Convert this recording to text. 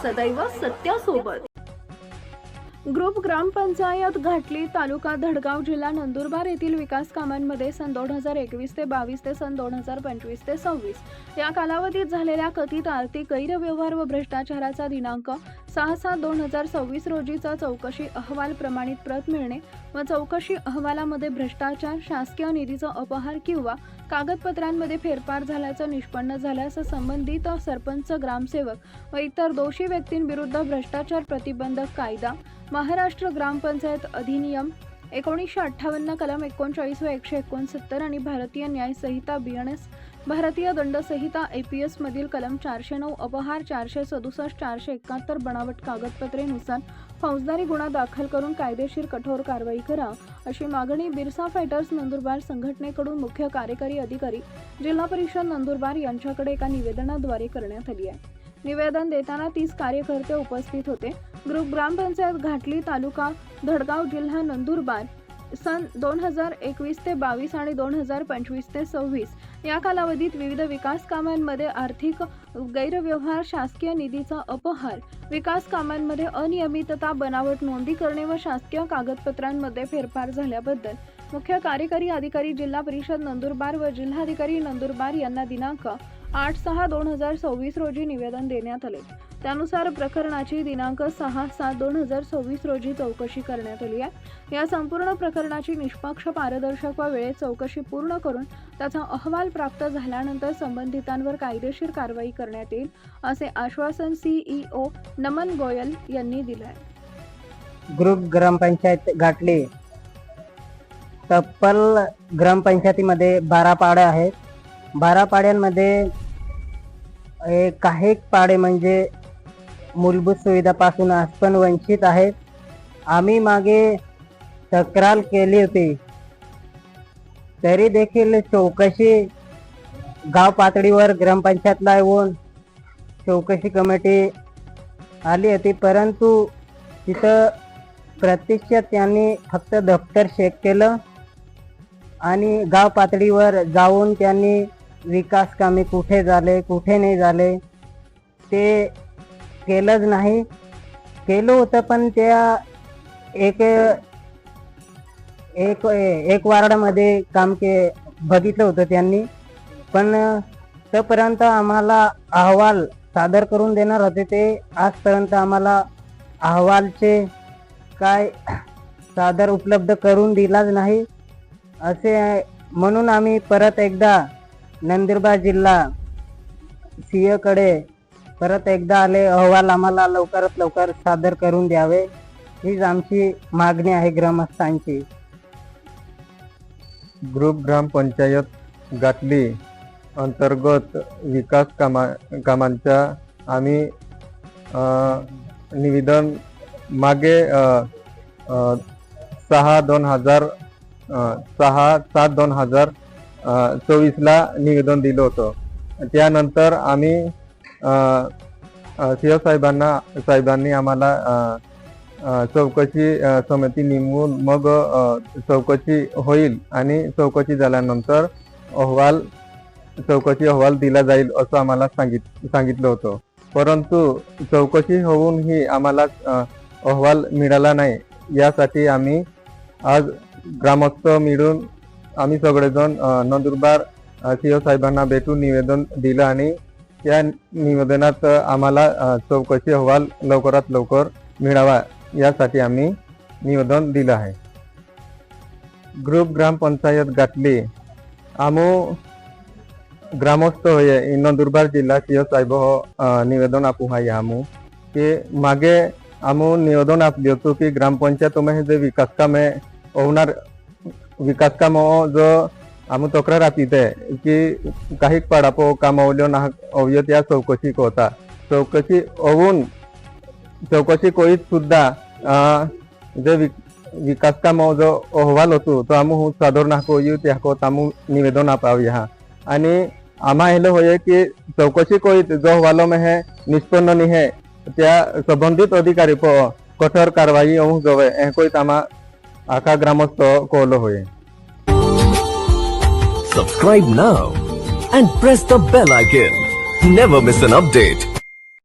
सदैव सत्यासोबत। ग्रुप ग्रामपंचायत घाटली, तालुका धडगाव, जिल्हा नंदुरबार येथील विकास कामांमध्ये सन 2021 ते 22 ते सन 2025 ते 26 या कालावधीत झालेल्या कथित आर्थिक गैरव्यवहार व भ्रष्टाचाराचा दिनांक 6/7/2026 रोजीचा चौकशी अहवाल प्रमाणित प्रत मिळणे व चौकशी अहवालामध्ये भ्रष्टाचार, शासकीय निधीचा अपहार किंवा कागदपत्रांमध्ये फेरफार झाल्याचं निष्पन्न झाल्यास संबंधित सरपंच, ग्रामसेवक व इतर दोषी व्यक्तींविरुद्ध भ्रष्टाचार प्रतिबंधक कायदा, महाराष्ट्र ग्रामपंचायत अधिनियम 1958 कलम 39 व 169 आणि भारतीय न्याय संहिता BNS, भारतीय दंड संहिता APS मधील कलम 409 अपहार, 467, 471 बनावट कागदपत्रेनुसार फौजदारी गुन्हा दाखल करून कायदेशीर कठोर कारवाई करा, अशी मागणी बिरसा फायटर्स नंदुरबार संघटनेकडून मुख्य कार्यकारी अधिकारी जिल्हा परिषद नंदुरबार यांच्याकडे एका निवेदनाद्वारे करण्यात आली आहे। निवेदन देताना 30 कार्यकर्ते उपस्थित होते। ग्रुप ग्रामपंचायत घाटली, तालुका धडगाव, जिल्हा नंदुरबार सन 2021 ते 22 आणि 2025 ते 26 या कालावधीत विविध विकास कामांमध्ये आर्थिक गैरव्यवहार, शासकीय निधीचा अपहार, विकास कामांमध्ये अनियमितता, बनावट नोंदी करणे व शासकीय कागदपत्रांमध्ये फेरफार झाल्याबद्दल मुख्य कार्यकारी अधिकारी जिल्हा परिषद नंदुरबार व जिल्हाधिकारी नंदुरबार यांना दिनांक 8/6/2026 रोजी निवेदन देण्यात आले। त्यानुसार प्रकरणाची दिनांक 6/7/2026 रोजी चौकशी करण्यात आली आहे। या संपूर्ण प्रकरणाची निष्पक्ष, पारदर्शक व वेळेत चौकशी पूर्ण करून त्याचा अहवाल प्राप्त झाल्यानंतर संबंधितांवर कायदेशीर कारवाई करण्यात येईल, असे आश्वासन CEO नमन गोयल यांनी दिले आहे। ग्रुप ग्रामपंचायत घाटली, तब्बल ग्रामपंचायतीमध्ये 12 पाड्या आहेत। 12 पाड्यांमध्ये काही पाडे म्हणजे मूलभूत सुविधापासून आज पण वंचित आहेत। आम्ही मागे तक्रार केली होती, तरी देखील चौकशी गाव पातळीवर ग्रामपंचायतला येऊन चौकशी कमिटी आली होती, परंतु तिथं प्रत्यक्षात त्यांनी फक्त दप्तर चेक केलं आणि गाव पातळीवर जाऊन त्यांनी विकास कामे कुठे झाले, कुठे नाही झाले ते केलंच नाही। केलं होतं पण त्या एक वार्डामध्ये काम बघितलं होतं त्यांनी, पण तोपर्यंत आम्हाला अहवाल सादर करून देणार होते ते। आजपर्यंत आम्हाला अहवालचे काय सादर उपलब्ध करून दिलाच नाही असे, म्हणून आम्ही परत एकदा नंदुरबार जिल्हा CEO कडे परत एकदा आले, अहवाल आम्हाला लवकरात लवकर सादर करून द्यावे, हीच आमची मागणी आहे ग्रामस्थांची। ग्रुप ग्रामपंचायत घाटली अंतर्गत विकास कामांच्या आम्ही निवेदन मागे 6/7/2024 ला निवेदन दिलं होतं। त्यानंतर आम्ही CEO साहेबांनी आम्हाला चौकशी समिती नेमून मग चौकशी होईल आणि चौकशी झाल्यानंतर चौकशी अहवाल दिला जाईल असं आम्हाला सांगितलं होतं, परंतु चौकशी होऊनही आम्हाला अहवाल मिळाला नाही। यासाठी आम्ही आज ग्रामस्थ मिळून आम्ही सगळेजण नंदुरबार CEO साहेबांना भेटून निवेदन दिलं आणि त्या निवेदनात आम्हाला चौकशी अहवाल लवकरात लवकर मिळावा यासाठी आम्ही निवेदन दिलं आहे। ग्रुप ग्रामपंचायत घाटली आमो ग्रामस्थ होय नंदुरबार जिल्हा CEO साहेब निवेदन आपू आहे आमो के मागे आमो निवेदन आपली होतो की ग्रामपंचायत जे विकास काम होणार, विकास काम जो आम्ही तक्रार आपली की काही पाडापो कामावल्यो ना अवयो त्या चौकशी होता। चौकशी होऊन चौकशी कोईत सुद्धा जे विकास काम जो अहवाल होतो तो आम्ही सादर नाको त्या आम्ही निवेदन आपावी हा आणि आम्हा हेलो होय की चौकशी कोईत जो अहवालों में है निष्पन्न नहीं है त्या संबंधित अधिकारी पर कठोर कार्रवाई होऊ जवे ए कोईत आम्हा आखा ग्रामस्थ कोलो होय। Subscribe now and press the bell icon. Never miss an update.